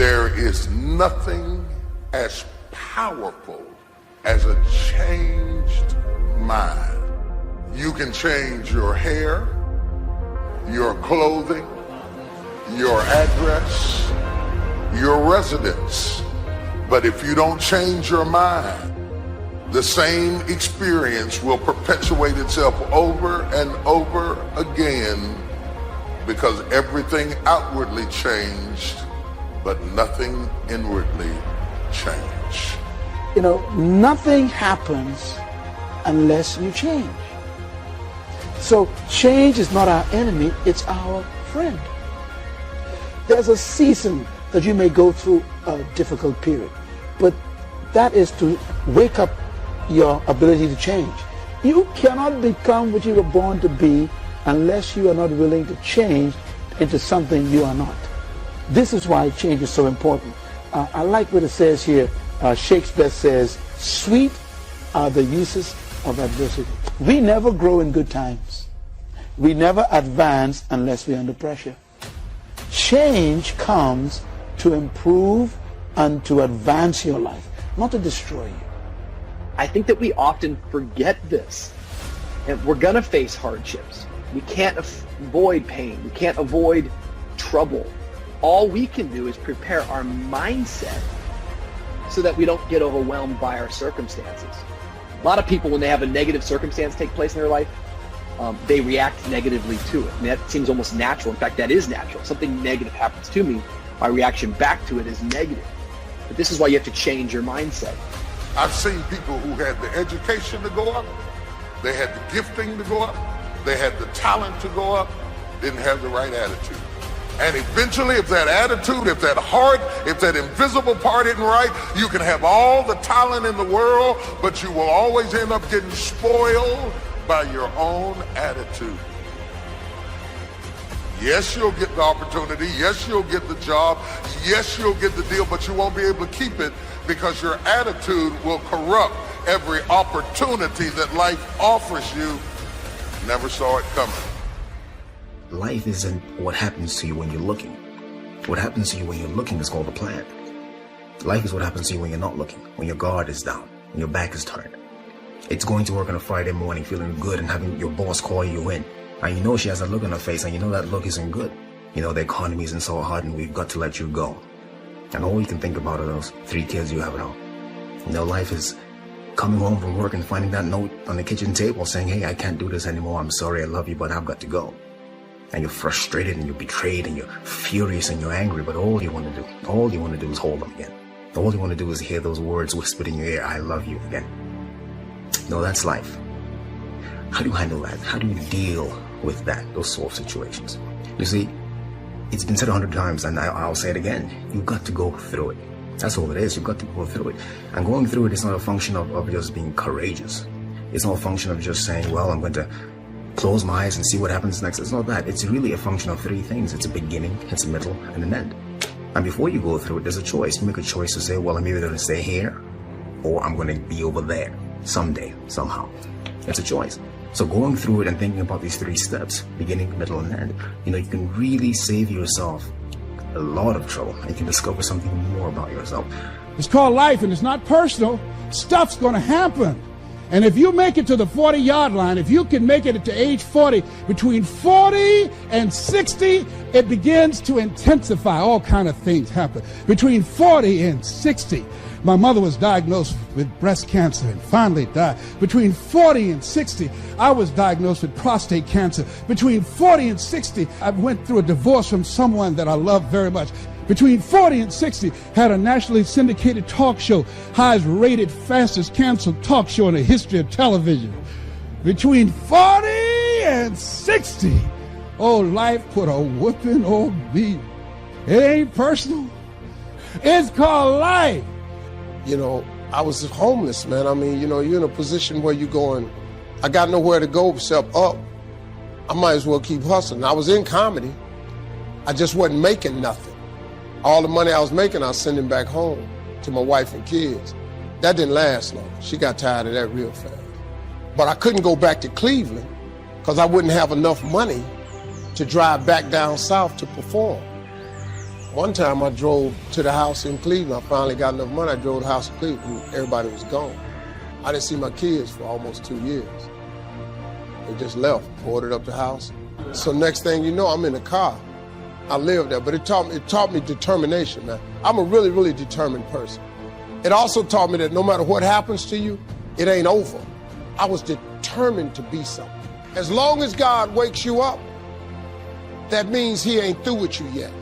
There is nothing as powerful as a changed mind. You can change your hair, your clothing, your address, your residence. But if you don't change your mind, the same experience will perpetuate itself over and over again, because everything outwardly changed, but nothing inwardly changed. You know, nothing happens unless you change. So change is not our enemy, it's our friend. There's a season that you may go through a difficult period, but that is to wake up your ability to change. You cannot become what you were born to be unless you are not willing to change into something you are not. This is why change is so important. I like what it says here. Shakespeare says, "Sweet are the uses of adversity." We never grow in good times. We never advance unless we're under pressure. Change comes to improve and to advance your life, not to destroy you. I think that we often forget this, and we're going to face hardships. We can't avoid pain. We can't avoid trouble. All we can do is prepare our mindset so that we don't get overwhelmed by our circumstances. A lot of people, when they have a negative circumstance take place in their life, they react negatively to it. And that seems almost natural. In fact, that is natural. Something negative happens to me, my reaction back to it is negative. But this is why you have to change your mindset. I've seen people who had the education to go up, they had the gifting to go up, they had the talent to go up, didn't have the right attitude. And eventually, if that attitude, if that heart, if that invisible part isn't right, you can have all the talent in the world, but you will always end up getting spoiled by your own attitude. Yes, you'll get the opportunity. Yes, you'll get the job. Yes, you'll get the deal, but you won't be able to keep it because your attitude will corrupt every opportunity that life offers you. Never saw it coming. Life isn't what happens to you when you're looking. What happens to you when you're looking is called a plan. Life is what happens to you when you're not looking, when your guard is down, when your back is turned. It's going to work on a Friday morning feeling good and having your boss call you in. And you know she has a look on her face, and you know that look isn't good. You know the economy isn't so hard and we've got to let you go. And all you can think about are those 3 kids you have at home. You know, life is coming home from work and finding that note on the kitchen table saying, "Hey, I can't do this anymore. I'm sorry, I love you, but I've got to go." And you're frustrated and you're betrayed and you're furious and you're angry, but all you want to do is hold them again. All you want to do is hear those words whispered in your ear, "I love you," again. No, that's life. How do you handle that? How do you deal with that, those sort of situations? You see, it's been said 100 times, and I'll say it again. You've got to go through it. That's all it is. You've got to go through it. And going through it is not a function of just being courageous. It's not a function of just saying, well, I'm going to close my eyes and see what happens next. It's not that. It's really a function of 3 things. It's a beginning, it's a middle, and an end. And before you go through it, there's a choice. You make a choice to say, well, I'm either going to stay here or I'm going to be over there someday, somehow. It's a choice. So going through it and thinking about these 3 steps, beginning, middle, and end, you know, you can really save yourself a lot of trouble. You can discover something more about yourself. It's called life, and it's not personal. Stuff's going to happen. And if you make it to the 40-yard line, if you can make it to age 40, between 40 and 60, it begins to intensify. All kind of things happen. Between 40 and 60, my mother was diagnosed with breast cancer and finally died. Between 40 and 60, I was diagnosed with prostate cancer. Between 40 and 60, I went through a divorce from someone that I loved very much. Between 40 and 60, had a nationally syndicated talk show, highest rated, fastest canceled talk show in the history of television. Between 40 and 60, oh, life put a whooping on me. It ain't personal. It's called life. You know, I was homeless, man. I mean, you know, you're in a position where you're going, I got nowhere to go except up. I might as well keep hustling. I was in comedy. I just wasn't making nothing. All the money I was making, I was sending back home to my wife and kids. That didn't last long. She got tired of that real fast. But I couldn't go back to Cleveland because I wouldn't have enough money to drive back down south to perform. One time I drove to the house in Cleveland. I finally got enough money. I drove to the house in Cleveland and everybody was gone. I didn't see my kids for almost 2 years. They just left, boarded up the house. So next thing you know, I'm in the car. I lived there, but it taught me determination, man. I'm a really, really determined person. It also taught me that no matter what happens to you, it ain't over. I was determined to be something. As long as God wakes you up, that means he ain't through with you yet.